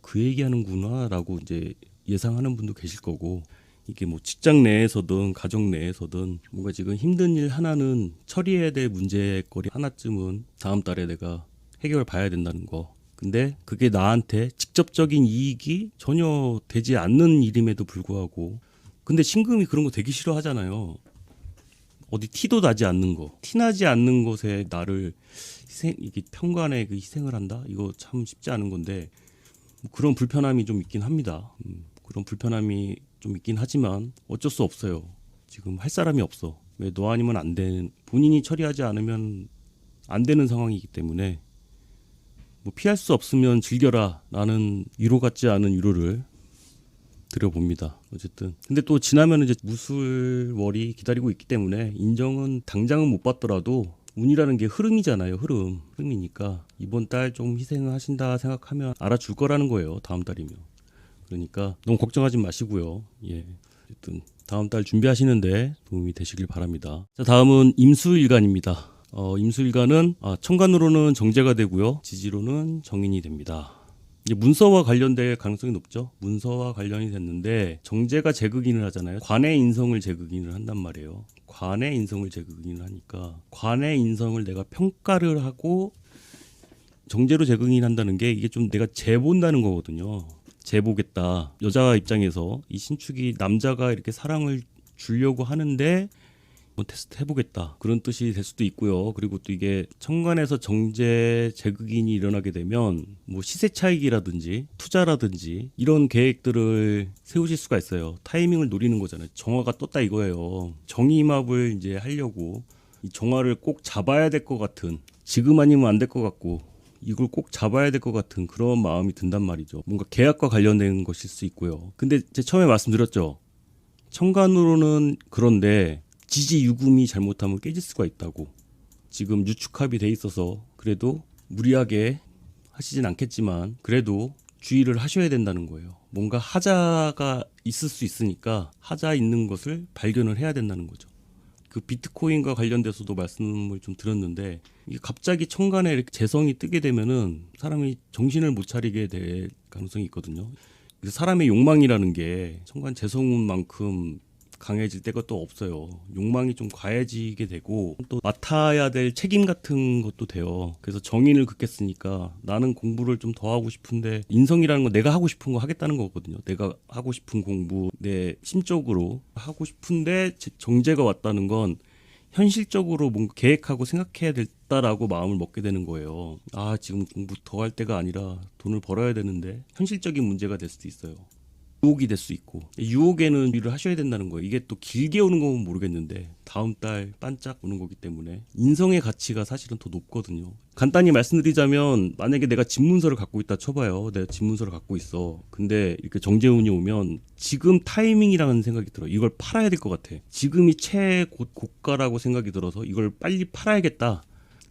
그 얘기하는구나 라고 이제 예상하는 분도 계실 거고, 이게 뭐 직장 내에서든 가정 내에서든 뭔가 지금 힘든 일 하나는 처리해야 될 문제거리 하나쯤은 다음 달에 내가 해결을 봐야 된다는 거. 근데 그게 나한테 직접적인 이익이 전혀 되지 않는 일임에도 불구하고, 근데 신금이 그런 거 되게 싫어하잖아요. 어디 티도 나지 않는 거, 티나지 않는 것에 나를 이게 편관에 그 희생을 한다? 이거 참 쉽지 않은 건데, 그런 불편함이 좀 있긴 합니다. 그런 불편함이 좀 있긴 하지만 어쩔 수 없어요. 지금 할 사람이 없어. 왜 너 아니면 안 되는, 본인이 처리하지 않으면 안 되는 상황이기 때문에 뭐 피할 수 없으면 즐겨라. 나는 위로 같지 않은 위로를 드려봅니다. 어쨌든 근데 또 지나면 이제 무술월이 기다리고 있기 때문에 인정은 당장은 못 받더라도 운이라는 게 흐름이잖아요. 흐름이니까 이번 달 좀 희생을 하신다 생각하면 알아줄 거라는 거예요. 다음 달이면. 그러니까 너무 걱정하지 마시고요. 예. 어쨌든 다음 달 준비하시는데 도움이 되시길 바랍니다. 자, 다음은 임수일간입니다. 임수일간은 천간으로는 정제가 되고요. 지지로는 정인이 됩니다. 이제 문서와 관련될 가능성이 높죠. 문서와 관련이 됐는데 정제가 재극인을 하잖아요. 관의 인성을 재극인을 한단 말이에요. 관의 인성을 재극인을 하니까 관의 인성을 내가 평가를 하고 정제로 재극인 한다는 게 이게 좀 내가 재본다는 거거든요. 재보겠다. 여자 입장에서 이 신축이 남자가 이렇게 사랑을 주려고 하는데 뭐 테스트 해보겠다 그런 뜻이 될 수도 있고요. 그리고 또 이게 천간에서 정제 재극인이 일어나게 되면 뭐 시세 차익이라든지 투자라든지 이런 계획들을 세우실 수가 있어요. 타이밍을 노리는 거잖아요. 정화가 떴다 이거예요. 정임합을 이제 하려고 이 정화를 꼭 잡아야 될 것 같은, 지금 아니면 안 될 것 같고 이걸 꼭 잡아야 될 것 같은 그런 마음이 든단 말이죠. 뭔가 계약과 관련된 것일 수 있고요. 근데 제가 처음에 말씀드렸죠. 천간으로는 그런데 지지 유금이 잘못하면 깨질 수가 있다고. 지금 유축합이 돼 있어서 그래도 무리하게 하시진 않겠지만 그래도 주의를 하셔야 된다는 거예요. 뭔가 하자가 있을 수 있으니까 하자 있는 것을 발견을 해야 된다는 거죠. 그 비트코인과 관련돼서도 말씀을 좀 드렸는데 이게 갑자기 천간에 이렇게 재성이 뜨게 되면은 사람이 정신을 못 차리게 될 가능성이 있거든요. 그래서 사람의 욕망이라는 게 천간 재성운만큼 강해질 때가 또 없어요. 욕망이 좀 과해지게 되고 또 맡아야 될 책임 같은 것도 돼요. 그래서 정인을 긋겠으니까 나는 공부를 좀 더 하고 싶은데 인성이라는 건 내가 하고 싶은 거 하겠다는 거거든요. 내가 하고 싶은 공부 내 심적으로 하고 싶은데 정제가 왔다는 건 현실적으로 뭔가 계획하고 생각해야 됐다라고 마음을 먹게 되는 거예요. 지금 공부 더 할 때가 아니라 돈을 벌어야 되는데 현실적인 문제가 될 수도 있어요. 유혹이 될 수 있고 유혹에는 일을 하셔야 된다는 거예요. 이게 또 길게 오는 건 모르겠는데 다음 달 반짝 오는 거기 때문에 인성의 가치가 사실은 더 높거든요. 간단히 말씀드리자면 만약에 내가 집문서를 갖고 있다 쳐봐요. 내가 집문서를 갖고 있어. 근데 이렇게 정제운이 오면 지금 타이밍이라는 생각이 들어요. 이걸 팔아야 될 것 같아. 지금이 최고가라고 생각이 들어서 이걸 빨리 팔아야겠다.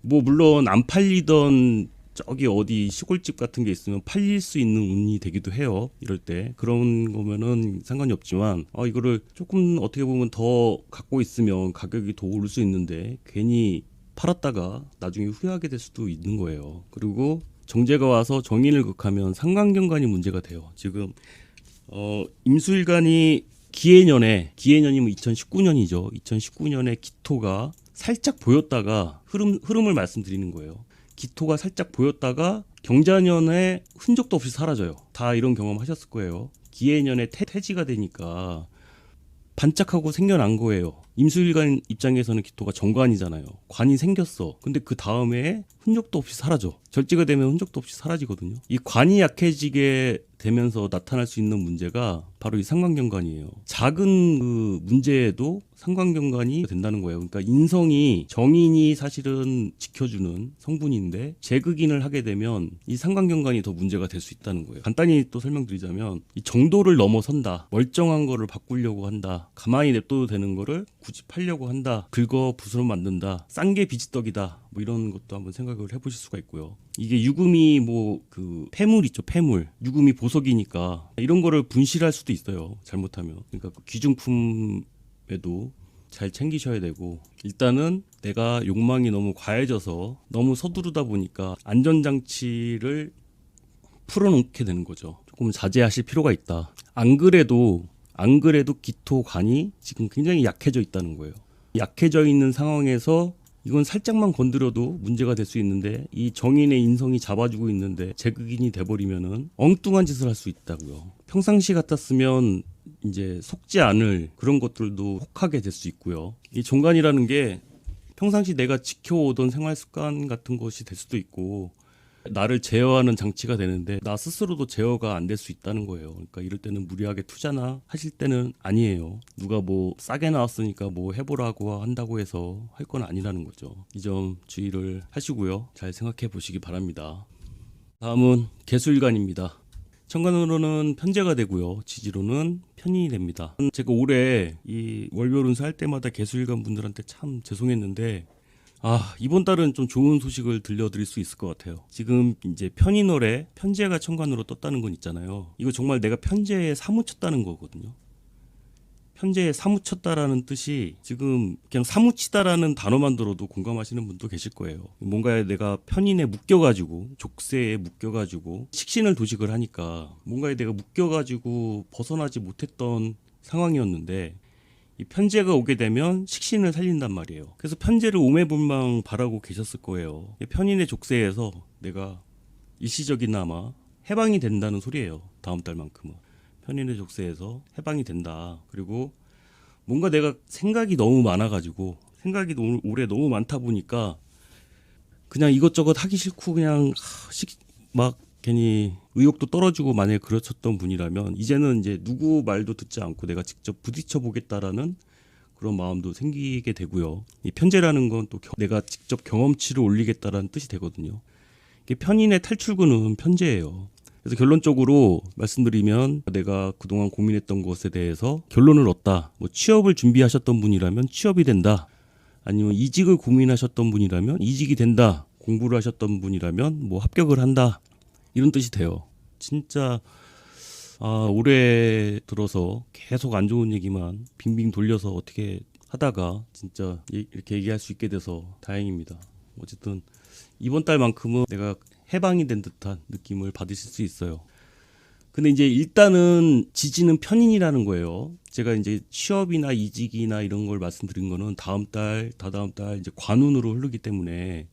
뭐 물론 안 팔리던 저기 어디 시골집 같은 게 있으면 팔릴 수 있는 운이 되기도 해요. 이럴 때 그런 거면은 상관이 없지만 이거를 조금 어떻게 보면 더 갖고 있으면 가격이 더 오를 수 있는데 괜히 팔았다가 나중에 후회하게 될 수도 있는 거예요. 그리고 정제가 와서 정인을 극하면 상관경관이 문제가 돼요. 지금 임수일간이 기해년이면 2019년이죠. 2019년에 기토가 살짝 보였다가 흐름을 말씀드리는 거예요. 기토가 살짝 보였다가 경자년에 흔적도 없이 사라져요. 다 이런 경험 하셨을 거예요. 기해년에 태지가 되니까 반짝하고 생겨난 거예요. 임수일간 입장에서는 기토가 정관이잖아요. 관이 생겼어. 근데 그 다음에 흔적도 없이 사라져. 절지가 되면 흔적도 없이 사라지거든요. 이 관이 약해지게 되면서 나타날 수 있는 문제가 바로 이 상관경관이에요. 작은 그 문제에도 상관경관이 된다는 거예요. 그러니까 인성이 정인이 사실은 지켜주는 성분인데 재극인을 하게 되면 이 상관경관이 더 문제가 될 수 있다는 거예요. 간단히 또 설명드리자면 이 정도를 넘어선다. 멀쩡한 거를 바꾸려고 한다. 가만히 냅둬도 되는 거를 굳이 팔려고 한다. 긁어 부스럼 만든다. 싼 게 비지떡이다. 뭐 이런 것도 한번 생각을 해보실 수가 있고요. 이게 유금이 뭐 그 폐물 있죠. 폐물. 유금이 보석이니까 이런 거를 분실할 수도 있어요. 잘못하면. 그러니까 그 귀중품에도 잘 챙기셔야 되고 일단은 내가 욕망이 너무 과해져서 너무 서두르다 보니까 안전장치를 풀어놓게 되는 거죠. 조금 자제하실 필요가 있다. 안 그래도 기토관이 지금 굉장히 약해져 있다는 거예요. 약해져 있는 상황에서 이건 살짝만 건드려도 문제가 될 수 있는데 이 정인의 인성이 잡아주고 있는데 재극인이 돼버리면은 엉뚱한 짓을 할 수 있다고요. 평상시 같았으면 이제 속지 않을 그런 것들도 혹하게 될 수 있고요. 이 정관이라는 게 평상시 내가 지켜오던 생활 습관 같은 것이 될 수도 있고 나를 제어하는 장치가 되는데 나 스스로도 제어가 안 될 수 있다는 거예요. 그러니까 이럴 때는 무리하게 투자나 하실 때는 아니에요. 누가 뭐 싸게 나왔으니까 뭐 해보라고 한다고 해서 할 건 아니라는 거죠. 이 점 주의를 하시고요. 잘 생각해 보시기 바랍니다. 다음은 개수일간입니다. 천간으로는 편제가 되고요. 지지로는 편인이 됩니다. 제가 올해 이 월별운세 할 때마다 개수일간 분들한테 참 죄송했는데 이번 달은 좀 좋은 소식을 들려드릴 수 있을 것 같아요. 지금 이제 편인월에 편제가 천간으로 떴다는 건 있잖아요. 이거 정말 내가 편제에 사무쳤다는 거거든요. 편제에 사무쳤다라는 뜻이 지금 그냥 사무치다라는 단어만 들어도 공감하시는 분도 계실 거예요. 뭔가 내가 편인에 묶여가지고 족쇄에 묶여가지고 식신을 도식을 하니까 뭔가에 내가 묶여가지고 벗어나지 못했던 상황이었는데 이 편제가 오게 되면 식신을 살린단 말이에요. 그래서 편제를 오매불망 바라고 계셨을 거예요. 편인의 족쇄에서 내가 일시적이나마 해방이 된다는 소리예요. 다음 달만큼은. 편인의 족쇄에서 해방이 된다. 그리고 뭔가 내가 생각이 너무 많아가지고 생각이 올해 너무 많다 보니까 그냥 이것저것 하기 싫고 그냥 막 괜히 의욕도 떨어지고 만약에 그러셨던 분이라면 이제는 이제 누구 말도 듣지 않고 내가 직접 부딪혀 보겠다라는 그런 마음도 생기게 되고요. 이 편제라는 건 또 내가 직접 경험치를 올리겠다라는 뜻이 되거든요. 이게 편인의 탈출구는 편제예요. 그래서 결론적으로 말씀드리면 내가 그동안 고민했던 것에 대해서 결론을 얻다. 뭐 취업을 준비하셨던 분이라면 취업이 된다. 아니면 이직을 고민하셨던 분이라면 이직이 된다. 공부를 하셨던 분이라면 뭐 합격을 한다. 이런 뜻이 돼요. 진짜 올해 들어서 계속 안 좋은 얘기만 빙빙 돌려서 어떻게 하다가 진짜 이렇게 얘기할 수 있게 돼서 다행입니다. 어쨌든 이번 달만큼은 내가 해방이 된 듯한 느낌을 받으실 수 있어요. 근데 이제 일단은 지지는 편인이라는 거예요. 제가 이제 취업이나 이직이나 이런 걸 말씀드린 거는 다음 달, 다다음 달 이제 관운으로 흐르기 때문에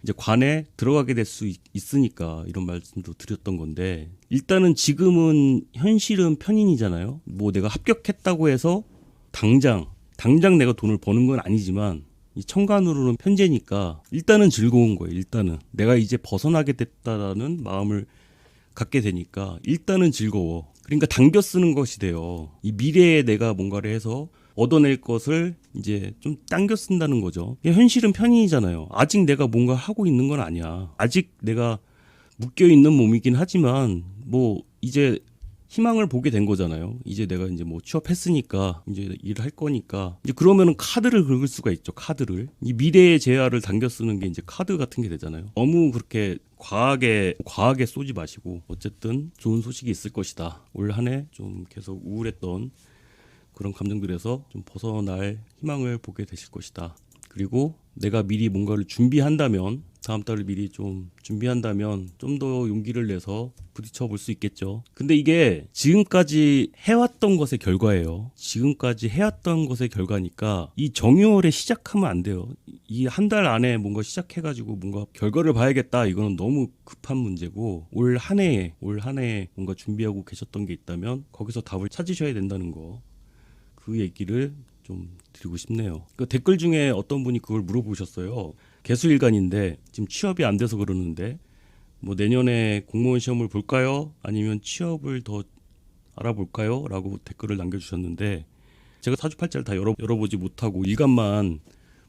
이제 관에 들어가게 될 수 있으니까 이런 말씀도 드렸던 건데 일단은 지금은 현실은 편인이잖아요. 뭐 내가 합격했다고 해서 당장 내가 돈을 버는 건 아니지만 이 천간으로는 편제니까 일단은 즐거운 거예요. 일단은 내가 이제 벗어나게 됐다라는 마음을 갖게 되니까 일단은 즐거워. 그러니까 당겨 쓰는 것이 돼요. 이 미래에 내가 뭔가를 해서 얻어낼 것을 이제 좀 당겨 쓴다는 거죠. 현실은 편인이잖아요. 아직 내가 뭔가 하고 있는 건 아니야. 아직 내가 묶여 있는 몸이긴 하지만 뭐 이제 희망을 보게 된 거잖아요. 이제 내가 이제 뭐 취업했으니까 이제 일을 할 거니까 이제 그러면은 카드를 긁을 수가 있죠. 카드를 이 미래의 재화를 당겨 쓰는 게 이제 카드 같은 게 되잖아요. 너무 그렇게 과하게 쏘지 마시고 어쨌든 좋은 소식이 있을 것이다. 올 한 해 좀 계속 우울했던 그런 감정들에서 좀 벗어날 희망을 보게 되실 것이다. 그리고 내가 미리 뭔가를 준비한다면 다음 달을 미리 좀 준비한다면 좀 더 용기를 내서 부딪혀 볼 수 있겠죠. 근데 이게 지금까지 해왔던 것의 결과예요. 지금까지 해왔던 것의 결과니까 이 정유월에 시작하면 안 돼요. 이 한 달 안에 뭔가 시작해가지고 뭔가 결과를 봐야겠다. 이거는 너무 급한 문제고 올 한 해에 뭔가 준비하고 계셨던 게 있다면 거기서 답을 찾으셔야 된다는 거. 그 얘기를 좀 드리고 싶네요. 그 댓글 중에 어떤 분이 그걸 물어보셨어요. 개수일간인데 지금 취업이 안 돼서 그러는데 뭐 내년에 공무원 시험을 볼까요? 아니면 취업을 더 알아볼까요? 라고 댓글을 남겨주셨는데 제가 사주팔자를 다 열어보지 못하고 일간만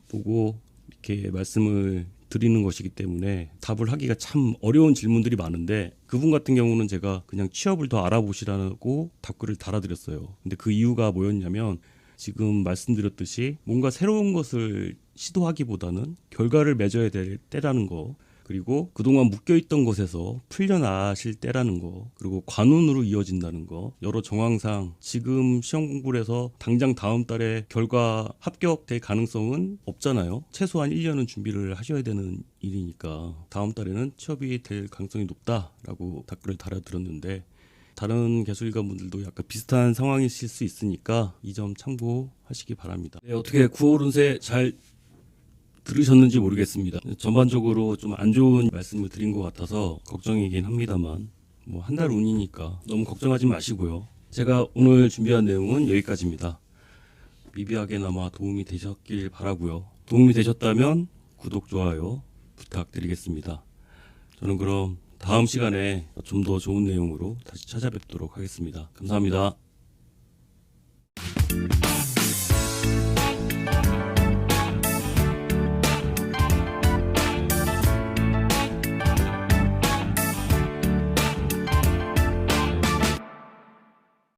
보고 이렇게 말씀을 드리는 것이기 때문에 답을 하기가 참 어려운 질문들이 많은데 그분 같은 경우는 제가 그냥 취업을 더 알아보시라고 답글을 달아드렸어요. 근데 그 이유가 뭐였냐면 지금 말씀드렸듯이 뭔가 새로운 것을 시도하기보다는 결과를 맺어야 될 때라는 거, 그리고 그동안 묶여있던 것에서 풀려나실 때라는 거, 그리고 관운으로 이어진다는 거, 여러 정황상 지금 시험 공부를 해서 당장 다음 달에 결과 합격될 가능성은 없잖아요. 최소한 1년은 준비를 하셔야 되는 일이니까 다음 달에는 취업이 될 가능성이 높다라고 답글을 달아드렸는데 다른 개수일간 분들도 약간 비슷한 상황이실 수 있으니까 이 점 참고하시기 바랍니다. 네, 어떻게 9월 운세 잘 들으셨는지 모르겠습니다. 전반적으로 좀 안 좋은 말씀을 드린 것 같아서 걱정이긴 합니다만 뭐 한 달 운이니까 너무 걱정하지 마시고요. 제가 오늘 준비한 내용은 여기까지입니다. 미비하게나마 도움이 되셨길 바라고요. 도움이 되셨다면 구독, 좋아요 부탁드리겠습니다. 저는 그럼 다음 시간에 좀 더 좋은 내용으로 다시 찾아뵙도록 하겠습니다. 감사합니다.